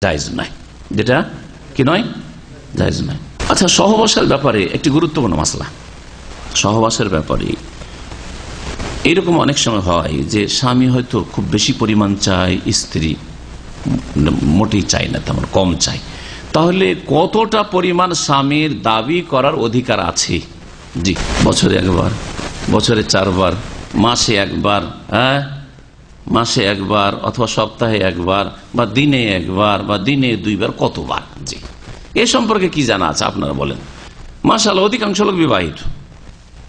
জায়েজ নয়, যেটা কি নয়, জায়েজ নয়। আচ্ছা, সহবাসের ব্যাপারে একটি গুরুত্বপূর্ণ মাসলা। সহবাসের ব্যাপারে এরকম অনেক সময় হয় যে স্বামী হয়তো খুব বেশি পরিমাণ চায়, স্ত্রী মোটেই চায় না, তেমন কম চায়। তাহলে কতটা পরিমাণ স্বামীর দাবি করার অধিকার আছে? জি, বছরে একবার, বছরে 4 বার, মাসে একবার, হ্যাঁ মাসে একবার, অথবা সপ্তাহে একবার, বা দিনে একবার, বা দিনে 2 বার, কতবার? জি, এ সম্পর্কে কি জানা আছে আপনারা বলেন? মাশাআল্লাহ, অধিকাংশ লোক বিবাহিত,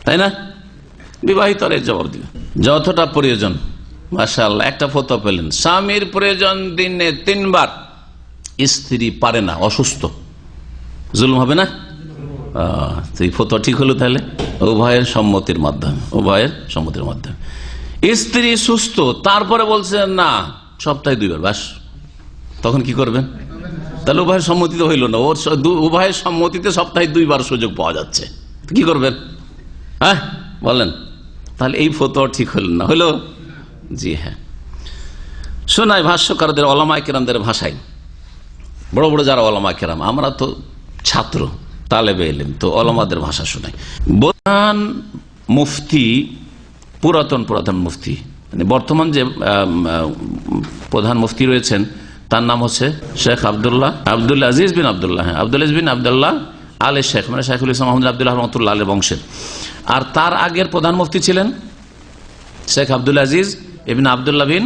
তাই না? বিবাহিত আর এর জবাব দিবে যতটা প্রয়োজন। মাশাআল্লাহ, একটা ফতোয়া পেলেন, স্বামীর প্রয়োজন দিনে 3 বার, স্ত্রী পারে না, অসুস্থ, জুলুম হবে না? এই ফতোয়া ঠিক হলো তাহলে উভয়ের সম্মতির মাধ্যমে, উভয়ের সম্মতির মাধ্যমে। স্ত্রী সুস্থ, তারপরে বলছেন না সপ্তাহে 2 বার, বাস, তখন কি করবেন? তাহলে উভয়ের সম্মতিতে হইল না, ওর উভয়ের সম্মতিতে সপ্তাহে 2 বার সুযোগ পাওয়া যাচ্ছে, কি করবেন? হ্যাঁ বলেন, তাহলে এই ফতোয়া ঠিক হল না, হলো? জি হ্যাঁ, শোনায় ভাষ্যকারদের, ওলামায়ে কেরামদের ভাষায়, বড় বড় যারা ওলামায়ে কেরাম, আমরা তো ছাত্র, তালেবে ইলম, তো ওলামাদের ভাষা শোনাই। প্রধান মুফতি, পুরাতন মুফতি, মানে বর্তমান যে প্রধান মুফতি রয়েছেন তার নাম হচ্ছে শেখ আব্দুল আজিজ বিন আব্দুল্লাহ, হ্যাঁ আব্দুল আজিজ বিন আব্দুল্লাহ আলে শেখ, মানে শেখুল ইসলাম মোহাম্মদ আব্দুল্লাহ রহমতুল্লাহ আলের বংশের। আর তার আগের প্রধান মুফতি ছিলেন শেখ আব্দুল আজিজ ইবনে আব্দুল্লাহ বিন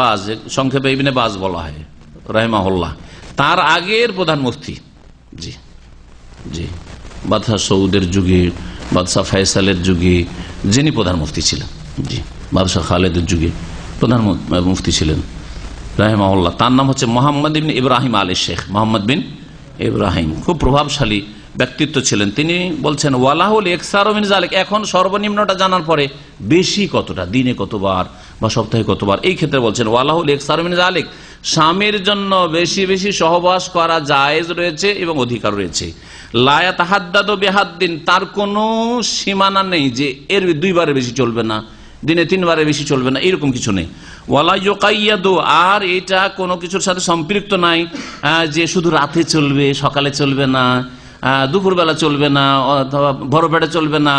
বাজ, সংক্ষেপে ইবনে বাজ বলা হয় রাহিমাহুল্লাহ। তার আগের প্রধান মুফতি, জি জি, বাদশাহ সৌদের যুগে, বাদশাহ ফয়সালের যুগে যিনি প্রধান মুফতি ছিলেন, জি, বাদশাহ খালেদের যুগে প্রধান মুফতি ছিলেন রাহিমাহুল্লাহ। তার নাম হচ্ছে মোহাম্মদ বিন ইব্রাহিম আলী শেখ, মোহাম্মদ বিন ইব্রাহিম, খুব প্রভাবশালী ব্যক্তিত্ব ছিলেন। তিনি বলছেন ওয়ালাহুল ইকসারু মিন যালিক, এখন সর্বনিম্নটা জানার পরে বেশি কতটা, দিনে কতবার বা সপ্তাহে কতবার, এই ক্ষেত্রে বলছেন ওয়ালাহুল ইকসারু মিন যালিক, স্বামীর জন্য বেশি বেশি সহবাস করা জায়েজ রয়েছে এবং অধিকার রয়েছে। লা ইয়াতাহাদ্দাদু বিহাদ্দিন, তার কোনো সীমানা নেই যে এর 2 বারের বেশি চলবে না, দিনে 3 বারের বেশি চলবে না, এরকম কিছু নেই। ওয়ালা ইউকাইয়াদু, আর এটা কোনো কিছুর সাথে সম্পৃক্ত নাই যে শুধু রাতে চলবে, সকালে চলবে না, দুপুরবেলা চলবে না, অথবা ভোর পেটে চলবে না,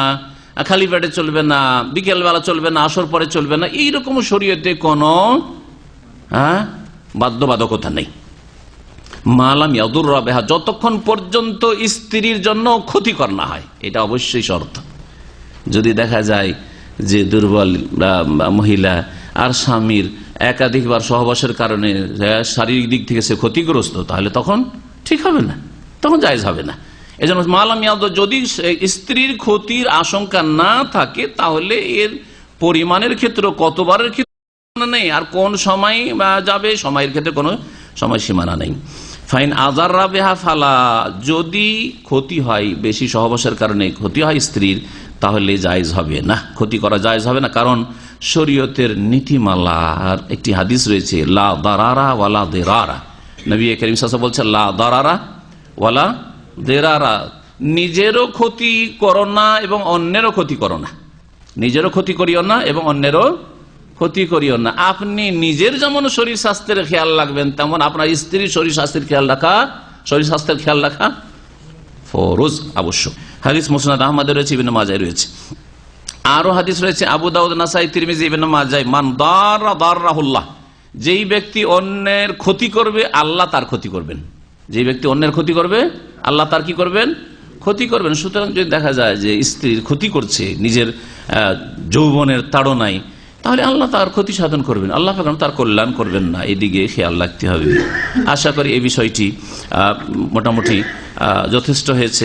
খালি পেটে চলবে না, বিকেলবেলা চলবে না, আসর পরে চলবে না, এইরকম শরীয়তে কোনো বাধ্যবাধকতা নেই। মালাম ইয়াদুররা বিহা, যতক্ষণ পর্যন্ত স্ত্রীর জন্য ক্ষতিকর না হয়, এটা অবশ্যই শর্ত। যদি দেখা যায় যে দুর্বল মহিলা আর স্বামীর একাধিকবার সহবাসের কারণে শারীরিক দিক থেকে সে ক্ষতিগ্রস্ত, তাহলে তখন ঠিক হবে না, তখন জায়েজ হবে না। এই জন্য মালাম ইয়াদ, যদি স্ত্রীর ক্ষতির আশঙ্কা না থাকে তাহলে এর পরিমাণের ক্ষেত্রে, কতবারের ক্ষেত্রে নেই, আর কোন সময় যাবে সময়ের ক্ষেত্রে কোনো সময় সীমানা নেই। ফাইন আজাররা বিহা ফালা, যদি ক্ষতি হয়, বেশি সহবাসের কারণে ক্ষতি হয় স্ত্রীর, তাহলে জায়েজ হবে না, ক্ষতি করা জায়েজ হবে না। কারণ শরীয়তের নীতিমালার একটি হাদিস রয়েছে, লা দারারা ওয়ালা দিরারা, নবী করিম সাল্লাল্লাহু আলাইহি ওয়াসাল্লাম বলছেন লা দারারা ওয়ালা দিরারা, নিজেরও ক্ষতি করো না এবং অন্যেরও ক্ষতি করো না, নিজেরও ক্ষতি করিও না এবং অন্যেরও ক্ষতি করিও না। আপনি নিজের যেমন শরীর স্বাস্থ্যের খেয়াল রাখবেন, তেমন আপনার স্ত্রীর শরীর স্বাস্থ্যের খেয়াল রাখা ফরজ, আবশ্যক। হাদিস মুসনাদ আহমদে রয়েছে, ইবনে মাজায় রয়েছে, আরো হাদিস রয়েছে আবু দাউদ, নাসাই, তিরমিজি, ইবনে মাজায়। মান দারাহুল্লাহ, যেই ব্যক্তি অন্যের ক্ষতি করবে আল্লাহ তার ক্ষতি করবেন, যেই ব্যক্তি অন্যের ক্ষতি করবে আল্লাহ তার কি করবেন, ক্ষতি করবেন। সুতরাং যদি দেখা যায় যে স্ত্রীর ক্ষতি করছে নিজের যৌবনের তাড়নায়, তাহলে আল্লাহ তার ক্ষতি সাধন করবেন, আল্লাহ তার কল্যাণ করবেন না, এদিকে খেয়াল রাখতে হবে। আশা করি এই বিষয়টি মোটামুটি যথেষ্ট হয়েছে।